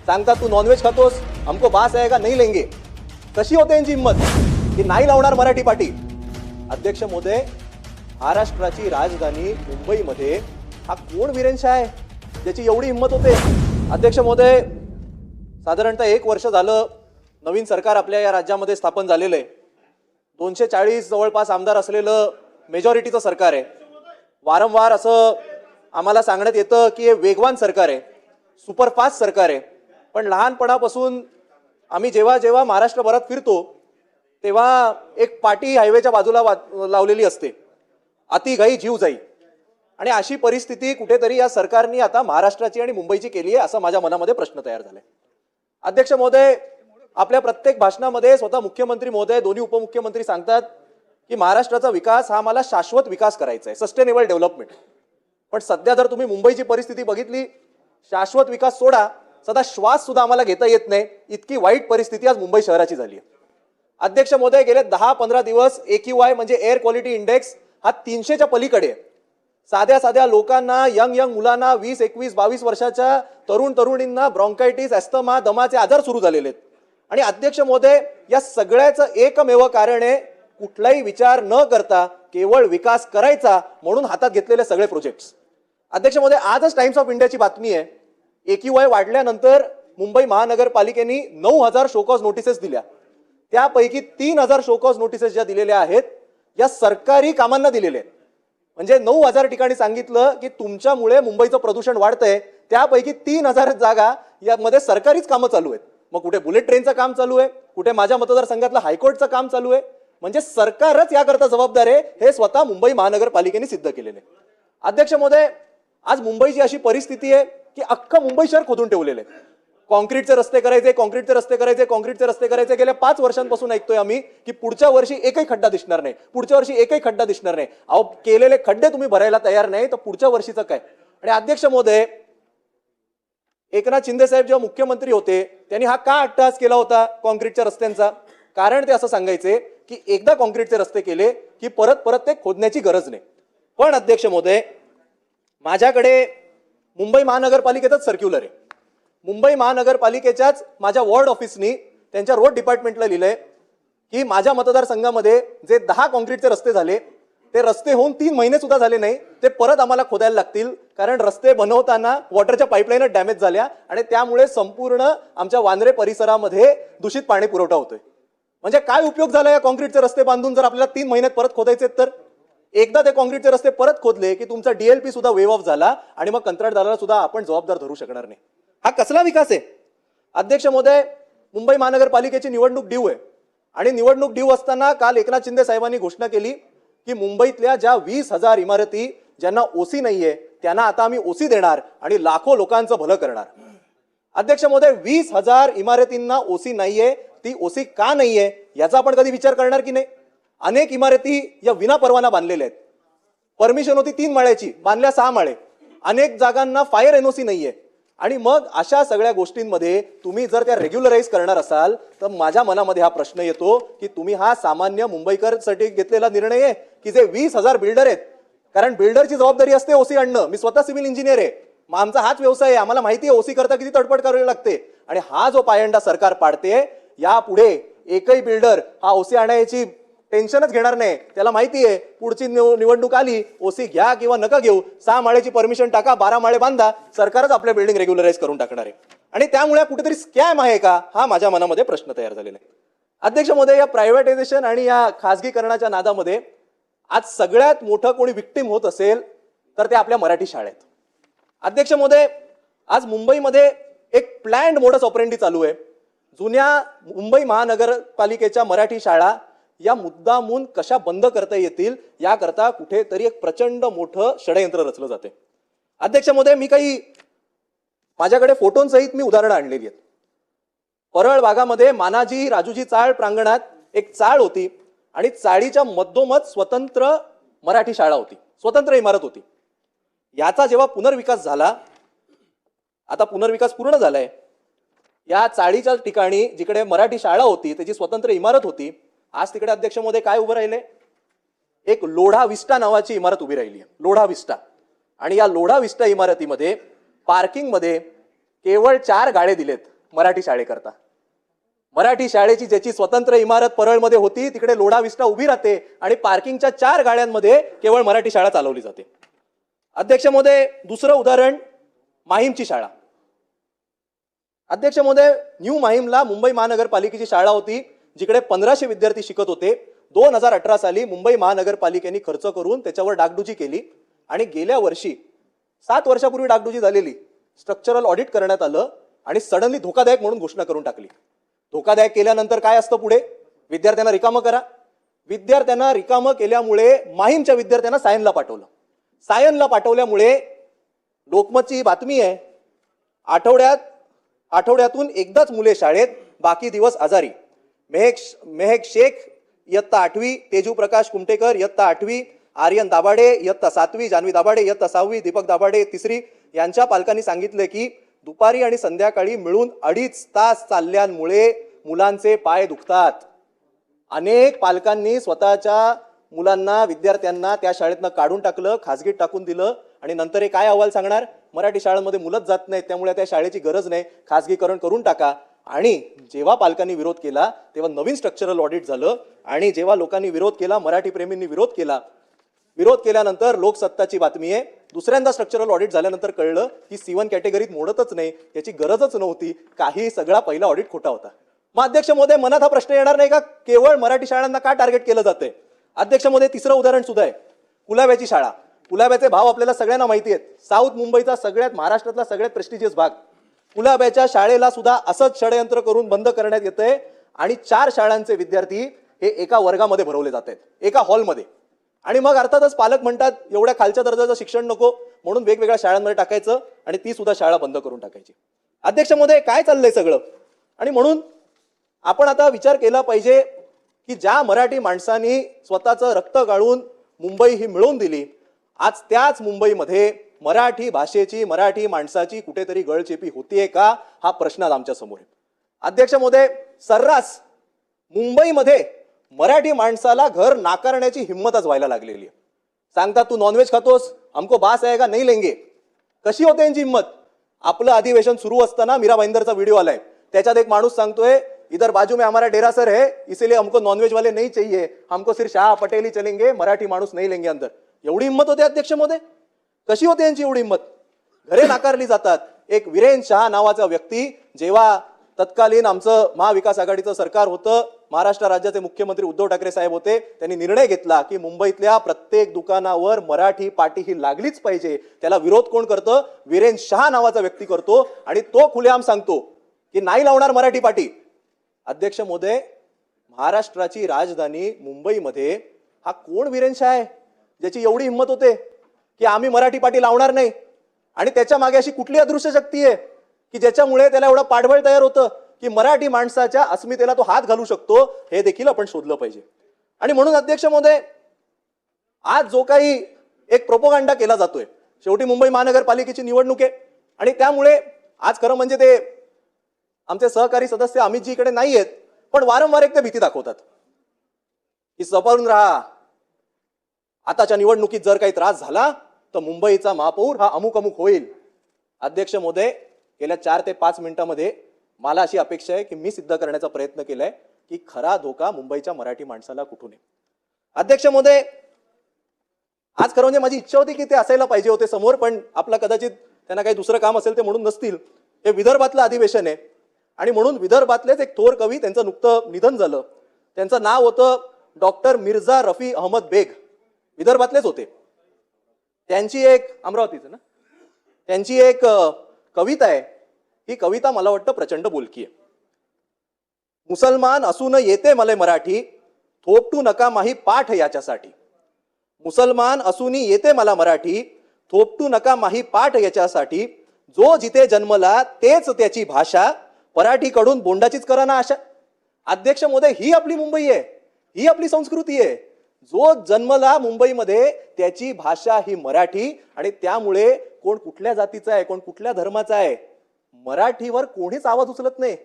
सांगतात तू नॉनव्हेज खातोस, हमको बास आएगा नहीं लेंगे. कशी होते यांची हिंमत की नाही लावणार मराठी पाटी. अध्यक्ष महोदय, महाराष्ट्राची राजधानी मुंबईमध्ये हा कोण वीरेंशा आहे ज्याची एवढी हिंमत होते. अध्यक्ष महोदय, साधारणतः 1 वर्ष झालं नवीन सरकार आपल्या या राज्यामध्ये स्थापन झालेलं आहे. 240 जवळपास आमदार असलेलं मेजॉरिटीचं सरकार आहे. वारंवार असं आम्हाला सांगण्यात येतं की हे वेगवान सरकार आहे, सुपरफास्ट सरकार आहे. पण लहानपणापासून आम्ही जेव्हा जेव्हा महाराष्ट्रभरात फिरतो तेव्हा एक पाटी हायवेच्या बाजूला लावलेली असते, अति घाई जीव जाई. आणि अशी परिस्थिती कुठेतरी या सरकारने आता महाराष्ट्राची आणि मुंबईची केली आहे, असा माझ्या मनामध्ये प्रश्न तयार झालाय. अध्यक्ष महोदय, आपल्या प्रत्येक भाषणामध्ये स्वतः मुख्यमंत्री महोदय, दोन्ही उपमुख्यमंत्री सांगतात की महाराष्ट्राचा विकास हा मला शाश्वत विकास करायचा आहे, सस्टेनेबल डेव्हलपमेंट. पण सध्या जर तुम्ही मुंबईची परिस्थिती बघितली, शाश्वत विकास सोडा, सदा श्वास सुद्धा आम्हाला घेता येत नाही, इतकी वाईट परिस्थिती आज मुंबई शहराची झाली आहे. अध्यक्ष महोदय, गेले 10-15 दिवस AQI म्हणजे एअर क्वालिटी इंडेक्स हा 300च्या पलीकडे आहे. साध्या साध्या लोकांना, यंग मुलांना, 20, 21, 22 वर्षाच्या तरुणींना ब्रॉन्कायटिस, अस्थमा, दमाचे आजार सुरू झालेले आहेत. आणि अध्यक्ष महोदय, या सगळ्याचं एकमेव कारण आहे कुठलाही विचार न करता केवळ विकास करायचा म्हणून हातात घेतलेले सगळे प्रोजेक्ट्स. अध्यक्ष महोदय, आजच टाइम्स ऑफ इंडियाची बातमी आहे, AQI वाढल्यानंतर मुंबई महानगरपालिकेने 9,000 शोकॉज नोटिसेस दिल्या. त्यापैकी 3,000 शोकॉज नोटिसेस ज्या दिलेल्या आहेत या सरकारी कामांना दिलेल्या आहेत. म्हणजे 9,000 ठिकाणी सांगितलं की तुमच्यामुळे मुंबईचं प्रदूषण वाढतंय, त्यापैकी 3,000 जागा यामध्ये सरकारीच कामं चालू आहेत. मग कुठे बुलेट ट्रेनचं काम चालू आहे, कुठे माझ्या मतदारसंघातलं हायकोर्टचं काम चालू आहे. म्हणजे सरकारच याकरता जबाबदार आहे, हे स्वतः मुंबई महानगरपालिकेने सिद्ध केलेले. अध्यक्ष महोदय, आज मुंबईची अशी परिस्थिती आहे की अख्खं मुंबई शहर खोदून ठेवलेलं आहे. कॉन्क्रीटचे रस्ते करायचे, कॉन्क्रीटचे रस्ते करायचे, कॉन्क्रीटचे रस्ते करायचे. गेल्या 5 वर्षांपासून ऐकतोय आम्ही की पुढच्या वर्षी एकही खड्डा दिसणार नाही, पुढच्या वर्षी एकही खड्डा दिसणार नाही. अहो, केलेले खड्डे तुम्ही भरायला तयार नाही, तर पुढच्या वर्षीचं काय. आणि अध्यक्ष महोदय, एकनाथ शिंदे साहेब जेव्हा मुख्यमंत्री होते त्यांनी हा का अट्टहास केला होता कॉन्क्रीटच्या रस्त्यांचा. कारण ते असं सांगायचे की एकदा कॉन्क्रीटचे रस्ते केले की परत परत ते खोदण्याची गरज नाही. पण अध्यक्ष महोदय, माझ्याकडे मुंबई महानगरपालिकेचाच सर्क्युलर आहे. मुंबई महानगरपालिकेच्याच माझ्या वॉर्ड ऑफिसनी त्यांच्या रोड डिपार्टमेंटला लिहिलंय की माझ्या मतदारसंघामध्ये जे 10 कॉन्क्रीटचे रस्ते झाले ते रस्ते होऊन 3 महिने सुद्धा झाले नाही, ते परत आम्हाला खोदायला लागतील. कारण रस्ते बनवताना वॉटरच्या पाईपलाईन डॅमेज झाल्या आणि त्यामुळे संपूर्ण आमच्या वांद्रे परिसरामध्ये दूषित पाणी पुरवठा होतोय. म्हणजे काय उपयोग झाला या कॉन्क्रीटचे रस्ते बांधून जर आपल्याला 3 महिन्यात परत खोदायचे. तर एकदा ते कॉन्क्रीटचे रस्ते परत खोदले की तुमचा DLP सुद्धा वेव ऑफ झाला आणि मग कंत्राटदाराला सुद्धा आपण जबाबदार धरू शकणार नाही. हा कसला विकास आहे. अध्यक्ष महोदय, मुंबई महानगरपालिकेची निवडणूक ड्यू आहे आणि निवडणूक ड्यू असताना काल एकनाथ शिंदे साहेबांनी घोषणा केली की मुंबईतल्या ज्या 20,000 इमारती ज्यांना OC नाहीये त्यांना आता आम्ही OC देणार आणि लाखो लोकांचं भलं करणार. अध्यक्ष महोदय, 20,000 इमारतींना OC नाहीये, ती OC का नाहीये याचा आपण कधी विचार करणार की नाही. अनेक इमारती या विना परवाना बांधलेल्या आहेत. परमिशन होती 3 माळ्याची, बांधल्या 6 माळे. अनेक जागांना फायर NOC नाहीये. आणि मग अशा सगळ्या गोष्टींमध्ये तुम्ही जर त्या रेग्युलराइज करणार असाल तर माझ्या मनामध्ये हा प्रश्न येतो की तुम्ही हा सामान्य मुंबईकरसाठी घेतलेला निर्णय आहे की जे 20,000 बिल्डर आहेत. कारण बिल्डरची जबाबदारी असते OC आणणं. मी स्वतः सिव्हिल इंजिनियर आहे, आमचा हाच व्यवसाय आहे, आम्हाला माहिती आहे OC करता किती तडपड करावी लागते. आणि हा जो पायंडा सरकार पाडते, यापुढे एकही बिल्डर हा OC आणायची टेन्शनच घेणार नाही. त्याला माहिती आहे पुढची निवडणूक आली, OC घ्या किंवा नका घेऊ, 6 माळ्याची परमिशन टाका, 12 माळे बांधा, सरकारच आपल्या बिल्डिंग रेग्युलराइज करून टाकणार आहे. आणि त्यामुळे कुठेतरी स्कॅम आहे का, हा माझ्या मनामध्ये प्रश्न तयार झालेला आहे. अध्यक्ष महोदय, या प्रायव्हेटायझेशन आणि या खासगीकरणाच्या नादामध्ये आज सगळ्यात मोठं कोणी विक्टिम होत असेल तर ते आपल्या मराठी शाळेत. अध्यक्ष महोदय, आज मुंबईमध्ये एक प्लॅन्ड मोडस ऑपरेंडी चालू आहे. जुन्या मुंबई महानगरपालिकेच्या मराठी शाळा या मुद्दामून कशा बंद करता येतील याकरता कुठेतरी एक प्रचंड मोठं षडयंत्र रचलं जाते. अध्यक्ष महोदय, माझ्याकडे फोटोंसहित मी उदाहरणं आणलेली आहेत. परळ भागामध्ये मानाजी राजूजी चाळ प्रांगणात एक चाळ होती आणि चाळीच्या मधोमध स्वतंत्र मराठी शाळा होती, स्वतंत्र इमारत होती. याचा जेव्हा पुनर्विकास झाला, आता पुनर्विकास पूर्ण झालाय, या चाळीच्या ठिकाणी जिकडे मराठी शाळा होती त्याची स्वतंत्र इमारत होती, आज तिकडे अध्यक्ष महोदय काय उभं राहिले, एक लोढा विस्टा नावाची इमारत उभी राहिली आहे, लोढा विस्टा. आणि या लोढा विस्टा इमारतीमध्ये पार्किंग मध्ये केवळ 4 गाळे दिलेत मराठी शाळेकरता. मराठी शाळेची ज्याची स्वतंत्र इमारत परळमध्ये होती तिकडे लोढा विस्टा उभी राहते आणि पार्किंगच्या 4 गाड्यांमध्ये केवळ मराठी शाळा चालवली जाते. अध्यक्ष महोदय, दुसरं उदाहरण माहीमची शाळा. अध्यक्ष महोदय, न्यू माहीमला मुंबई महानगरपालिकेची शाळा होती जिकडे 1500 विद्यार्थी शिकत होते. 2018 साली मुंबई महानगरपालिकेने खर्च करून त्याच्यावर डागडुजी केली आणि गेल्या वर्षी 7 वर्षापूर्वी डागडुजी झालेली स्ट्रक्चरल ऑडिट करण्यात आलं आणि सडनली धोकादायक म्हणून घोषणा करून टाकली. धोकादायक केल्यानंतर काय असतं पुढे? विद्यार्थ्यांना रिकामं करा. विद्यार्थ्यांना रिकामं केल्यामुळे माहीमच्या विद्यार्थ्यांना सायनला पाठवलं. सायनला पाठवल्यामुळे लोकमतची बातमी आहे, आठवड्यातून एकदाच मुले शाळेत, बाकी दिवस आजारी. मेहक शेख इयत्ता 8वी, तेजू प्रकाश कुमटेकर इयत्ता 8वी, आर्यन दाभाडे इयत्ता 7वी, जान्हवी दाभाडे इयत्ता 6वी, दीपक दाभाडे 3री यांच्या पालकांनी सांगितले की दुपारी आणि संध्याकाळी मिळून 2.5 तास चालल्यामुळे मुलांचे पाय दुखतात. अनेक पालकांनी स्वतःच्या मुलांना, विद्यार्थ्यांना त्या शाळेतनं काढून टाकलं, खासगीत टाकून दिलं आणि नंतर हे काय अहवाल सांगणार? मराठी शाळांमध्ये मुलंच जात नाहीत, त्यामुळे त्या शाळेची गरज नाही, खासगीकरण करून टाका. आणि जेव्हा पालकांनी विरोध केला तेव्हा नवीन स्ट्रक्चरल ऑडिट झालं आणि जेव्हा लोकांनी विरोध केला, मराठी प्रेमींनी विरोध केल्यानंतर लोकसत्ताची बातमी आहे, दुसऱ्यांदा स्ट्रक्चरल ऑडिट झाल्यानंतर कळलं की C1 कॅटेगरीत मोडतच नाही, याची गरजच नव्हती, काही सगळा पहिला ऑडिट खोटा होता. मग अध्यक्ष महोदय, मनात हा प्रश्न येणार नाही का केवळ मराठी शाळांना का टार्गेट केलं जातंय? अध्यक्ष महोदय, तिसरं उदाहरण सुद्धा आहे, कुलाब्याची शाळा. कुलाब्याचे भाव आपल्याला सगळ्यांना माहिती आहेत. साऊथ मुंबईचा महाराष्ट्रातला सगळ्यात प्रेस्टिजियस भाग. कुलाब्याच्या शाळेला सुद्धा असंच षडयंत्र करून बंद करण्यात येतंय आणि 4 शाळांचे विद्यार्थी हे एका वर्गामध्ये भरवले जात आहेत, एका हॉलमध्ये. आणि मग अर्थातच पालक म्हणतात एवढ्या खालच्या दर्जाचं शिक्षण नको म्हणून वेगवेगळ्या शाळांमध्ये टाकायचं आणि ती सुद्धा शाळा बंद करून टाकायची. अध्यक्ष महोदय, काय चाललंय सगळं? आणि म्हणून आपण आता विचार केला पाहिजे की ज्या मराठी माणसांनी स्वतःचं रक्त गाळून मुंबई ही मिळवून दिली, आज त्याच मुंबईमध्ये मराठी भाषेची, मराठी माणसाची कुठेतरी गळचेपी होतीये का, हा प्रश्न आज आमच्या समोर आहे. अध्यक्ष महोदय, सर्रास मुंबईमध्ये मराठी माणसाला घर नाकारण्याची हिंमतच व्हायला लागलेली आहे. सांगतात तू नॉनव्हेज खातोस, हमको बास आएगा नहीं लेंगे. कशी होते यांची हिंमत? आपलं अधिवेशन सुरू असताना मीरा भाईंदरचा व्हिडिओ आलाय, त्याच्यात एक माणूस सांगतोय इधर बाजू में हमारा डेरा सर है, इसीलिए हमको नॉनवेज वाले नहीं चाहिए, हमको सिर्फ शाह पटेल ही चलेंगे, मराठी माणूस नहीं लेंगे अंदर. एवढी हिंमत होते अध्यक्ष महोदय? कशी होते यांची एवढी हिंमत? घरे नाकारली जातात. एक वीरेन शाह नावाचा व्यक्ती, जेव्हा तत्कालीन आमचं महाविकास आघाडीचं सरकार होतं, महाराष्ट्र राज्याचे मुख्यमंत्री उद्धव ठाकरे साहेब होते, त्यांनी निर्णय घेतला की मुंबईतल्या प्रत्येक दुकानावर मराठी पाटी ही लागलीच पाहिजे. त्याला विरोध कोण करतं? वीरेन शाह नावाचा व्यक्ती करतो आणि तो खुलेआम सांगतो की नाही लावणार मराठी पाटी. अध्यक्ष महोदय, महाराष्ट्राची राजधानी मुंबईमध्ये हा कोण वीरेन शाह आहे ज्याची एवढी हिंमत होते की आम्ही मराठी पाटी लावणार नाही? आणि त्याच्या मागे अशी कुठली अदृश्य शक्ती आहे की ज्याच्यामुळे त्याला एवढं पाठबळ तयार होतं की मराठी माणसाच्या अस्मितेला तो हात घालू शकतो? हे देखील आपण शोधलं पाहिजे. आणि म्हणून अध्यक्ष महोदय, आज जो काही एक प्रोपोगंडा केला जातोय, शेवटी मुंबई महानगरपालिकेची निवडणूक आहे आणि त्यामुळे आज खरं म्हणजे ते आमचे सहकारी सदस्य अमितजी इकडे नाही आहेत, पण वारंवार एक ते भीती दाखवतात की सपारून राहा, आताच्या निवडणुकीत जर काही त्रास झाला तर मुंबईचा महापौर हा अमुक अमुक होईल. अध्यक्ष महोदय, गेल्या 4 ते 5 मिनिटांमध्ये मला अशी अपेक्षा आहे की मी सिद्ध करण्याचा प्रयत्न केलाय की खरा धोका मुंबईच्या मराठी माणसाला कुठून आहे. अध्यक्ष महोदय, आज खरं म्हणजे माझी इच्छा होती की ते असायला पाहिजे होते समोर, पण आपला कदाचित त्यांना काही दुसरं काम असेल ते म्हणून नसतील. हे विदर्भातलं अधिवेशन आहे आणि म्हणून विदर्भातलेच एक थोर कवी, त्यांचं नुकतं निधन झालं, त्यांचं नाव होतं डॉक्टर मिर्झा रफी अहमद बेग, विदर्भातलेच होते. त्यांची एक, अमरावतीचं ना, त्यांची एक कविता आहे. ही कविता मला वाटतं प्रचंड बोलकी आहे. मुसलमान असून येते मले मराठी, थोपटू नका माही पाठ याच्यासाठी. मुसलमान असून येते मला मराठी, थोपटू नका माही पाठ याच्यासाठी. जो जिथे जन्मला तेच त्याची भाषा, पराठीकडून बोंडाचीच करा ना आशा. अध्यक्ष महोदय, ही आपली मुंबई आहे, ही आपली संस्कृती आहे. जो जन्मला मुंबईमध्ये त्याची भाषा ही मराठी आणि त्यामुळे कोण कुठल्या जातीचा आहे, कोण कुठल्या धर्माचा आहे, मराठीवर कोणीच आवाज उचलत नाही.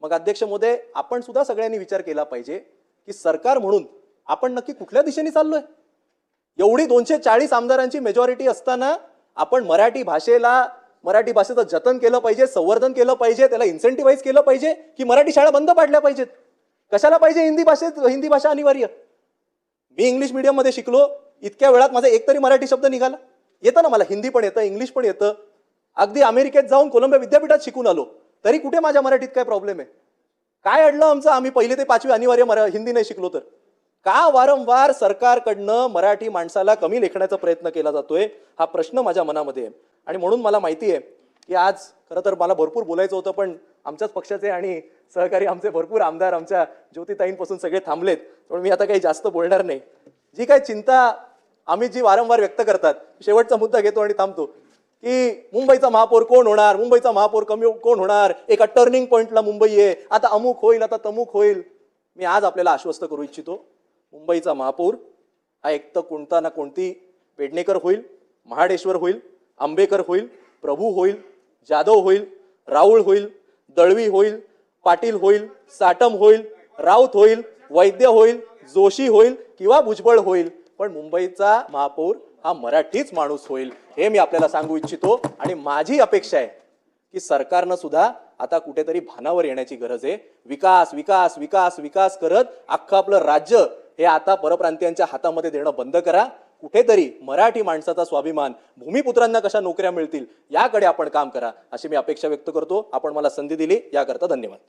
मग अध्यक्ष महोदय, आपण सुद्धा सगळ्यांनी विचार केला पाहिजे की सरकार म्हणून आपण नक्की कुठल्या दिशेने चाललोय? एवढी 240 आमदारांची मेजॉरिटी असताना आपण मराठी भाषेला मराठी भाषेचं जतन केलं पाहिजे, संवर्धन केलं पाहिजे, त्याला इन्सेंटिव्हाइज केलं पाहिजे, की मराठी शाळा बंद पाडल्या पाहिजेत? कशाला पाहिजे हिंदी भाषा अनिवार्य? मी इंग्लिश मीडियम मध्ये शिकलो, इतक्या वेळात माझा एक तरी मराठी शब्द निघाला? येतं ना मला, हिंदी पण येतं, इंग्लिश पण येतं, अगदी अमेरिकेत जाऊन कोलंबिया विद्यापीठात शिकून आलो, तरी कुठे माझ्या मराठीत काय प्रॉब्लेम आहे? काय अडलं आमचं आम्ही 1ली ते 5वी अनिवार्य हिंदी नाही शिकलो तर? का वारंवार सरकारकडनं मराठी माणसाला कमी लेखण्याचा प्रयत्न केला जातोय, हा प्रश्न माझ्या मनामध्ये आहे. आणि म्हणून मला माहिती आहे की आज खरं तर मला भरपूर बोलायचं होतं, पण आमच्याच पक्षाचे आणि सहकारी आमचे भरपूर आमदार आमच्या ज्योतिताईंपासून सगळे थांबलेत, म्हणून मी आता काही जास्त बोलणार नाही. जी काही चिंता आम्ही जी वारंवार व्यक्त करतात, शेवटचा मुद्दा घेतो आणि थांबतो, की मुंबईचा महापौर कोण होणार, मुंबईचा महापौर कोण होणार, एका टर्निंग पॉइंटला मुंबई आहे, आता अमुक होईल, आता तमुक होईल. मी आज आपल्याला आश्वस्त करू इच्छितो, मुंबईचा महापौर हा एक तर कोणता ना कोणती पेडणेकर होईल, महाडेश्वर होईल, आंबेकर होईल, प्रभू होईल, जाधव होईल, राऊळ होईल, दळवी होईल, पाटील होईल, साटम होईल, राऊत होईल, वैद्य होईल, जोशी होईल किंवा भुजबळ होईल, पण मुंबईचा महापौर हा मराठीच माणूस होईल, हे मी आपल्याला सांगू इच्छितो. आणि माझी अपेक्षा आहे की सरकारनं सुद्धा आता कुठेतरी भानावर येण्याची गरज आहे. विकास विकास विकास विकास करत अख्खं आपलं राज्य हे आता परप्रांतीयांच्या हातामध्ये देणं बंद करा. कुठेतरी मराठी माणसाचा स्वाभिमान, भूमिपुत्रांना कशा नोकऱ्या मिळतील याकडे आपण काम करा, अशी मी अपेक्षा व्यक्त करतो. आपण मला संधी दिली याकरता धन्यवाद.